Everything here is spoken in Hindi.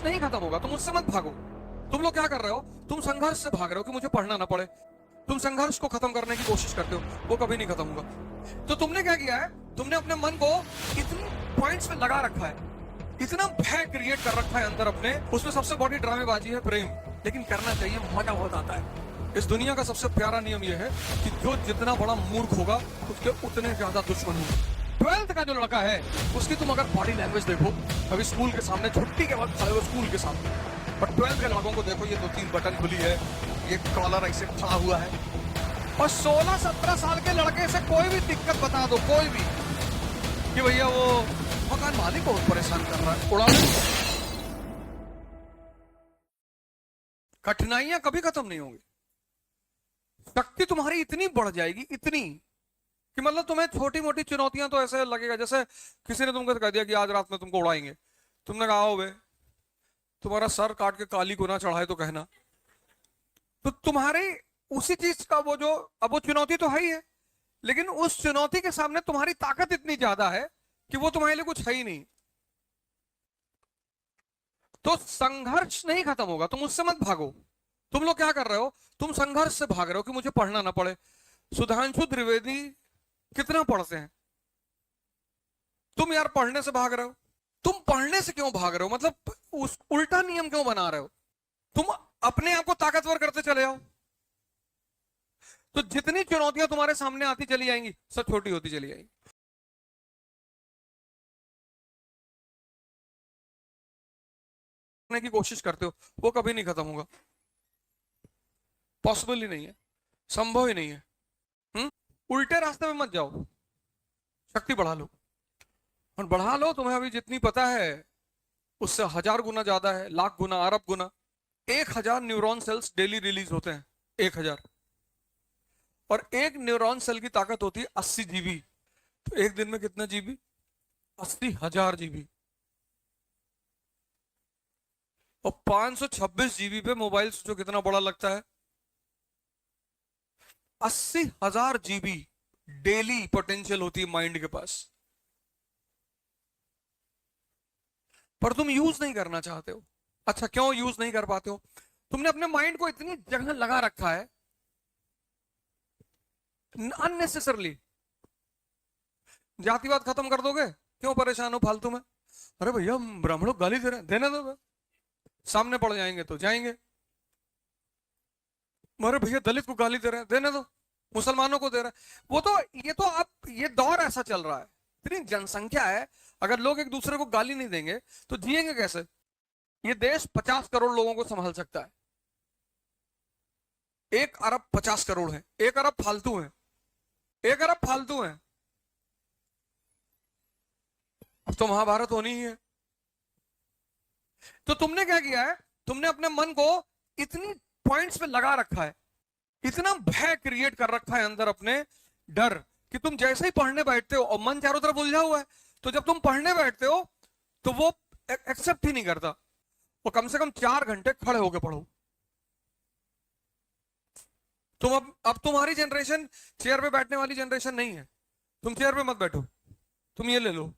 नहीं खत्म होगा, तुम उससे मत भागो। तुम लोग क्या कर रहे हो, तुम संघर्ष से भाग रहे हो कि मुझे पढ़ना ना पड़े। तुम संघर्ष को खत्म करने की कोशिश करते हो, वो कभी नहीं खत्म होगा। तो तुमने क्या किया है, तुमने अपने मन को इतनी पॉइंट्स में लगा रखा है, इतना भय क्रिएट कर रखा है अंदर अपने। उसमें सबसे बड़ी ड्रामेबाजी है प्रेम, लेकिन करना चाहिए, मजा बहुत आता है। इस दुनिया का सबसे प्यारा नियम यह है कि जो जितना बड़ा मूर्ख होगा उसके उतने ज्यादा दुश्मन होंगे। 12th का जो लड़का है उसकी तुम अगर बॉडी लैंग्वेज देखो, अभी स्कूल के सामने छुट्टी के वक्त खड़े हो स्कूल के सामने, पर 12th के लड़कों को देखो, ये 2-3 बटन खुली है, ये कॉलर ऐसे खड़ा हुआ है, और 16-17 साल के लड़के से कोई भी दिक्कत बता दो, कोई भी, कि भैया वो मकान मालिक बहुत परेशान कर रहा है, उड़ा कठिनाइयां कभी खत्म नहीं होंगी। शक्ति तुम्हारी इतनी बढ़ जाएगी, इतनी, कि मतलब तुम्हें छोटी मोटी चुनौतियां तो ऐसे लगेगा जैसे किसी ने तुमको कह दिया कि आज रात में तुमको उड़ाएंगे, तुमने कहा हो बे, तुम्हारा सर काट के काली को ना चढ़ाए तो कहना। तो तुम्हारी उसी चीज का वो जो, अब वो चुनौती तो है ही है, लेकिन उस चुनौती के सामने तुम्हारी ताकत इतनी ज्यादा है कि वो तुम्हारे लिए कुछ है ही नहीं। तो संघर्ष नहीं खत्म होगा, तुम उससे मत भागो। तुम लोग क्या कर रहे हो, तुम संघर्ष से भाग रहे हो कि मुझे पढ़ना ना पड़े। सुधांशु त्रिवेदी कितना पढ़ते हैं, तुम यार पढ़ने से भाग रहे हो। तुम पढ़ने से क्यों भाग रहे हो, मतलब उस उल्टा नियम क्यों बना रहे हो। तुम अपने आप को ताकतवर करते चले जाओ, तो जितनी चुनौतियां तुम्हारे सामने आती चली जाएंगी, सब छोटी होती चली जाएंगी। की कोशिश करते हो, वो कभी नहीं खत्म होगा, पॉसिबल ही नहीं है, संभव ही नहीं है। उल्टे रास्ते में मत जाओ, शक्ति बढ़ा लो, और बढ़ा लो, तुम्हें अभी जितनी पता है उससे 1000 गुना ज्यादा है, लाख गुना, अरब गुना। 1000 न्यूरॉन सेल्स डेली रिलीज होते हैं, 1000, और एक न्यूरॉन सेल की ताकत होती है 80 जीबी। तो एक दिन में कितना जीबी, 80,000 जीबी। और 526 जीबी पे मोबाइल जो कितना बड़ा लगता है, 80,000 जीबी डेली पोटेंशियल होती है माइंड के पास, पर तुम यूज नहीं करना चाहते हो। अच्छा, क्यों यूज नहीं कर पाते हो, तुमने अपने माइंड को इतनी जगह लगा रखा है अननेसेसरली। जातिवाद खत्म कर दोगे, क्यों परेशान हो फालतू में। अरे भैया ब्राह्मणों को गाली दे रहे हैं, देने दो, सामने पड़ जाएंगे तो जाएंगे। अरे भैया दलित को गाली दे रहे हैं, देने दो, मुसलमानों को दे रहे हैं। वो तो ये तो आप, ये दौर ऐसा चल रहा है, इतनी जनसंख्या है, अगर लोग एक दूसरे को गाली नहीं देंगे तो जिएंगे कैसे। ये देश 50 करोड़ लोगों को संभाल सकता है, 1 अरब 50 करोड़ है, 1 अरब फालतू है, 1 अरब फालतू है। अब तो महाभारत होनी ही है। तो तुमने क्या किया है, तुमने अपने मन को इतनी पॉइंट्स पे लगा रखा है, इतना भय क्रिएट कर रखा है अंदर अपने, डर, कि तुम जैसे ही पढ़ने बैठते हो, और मन चारों तरफ उलझा हुआ है, तो जब तुम पढ़ने बैठते हो तो वो एक्सेप्ट ही नहीं करता। वो कम से कम 4 घंटे खड़े होकर पढ़ो। तुम अब तुम्हारी जनरेशन चेयर पे बैठने वाली जनरेशन नहीं है, तुम चेयर पे मत बैठो, तुम ये ले लो,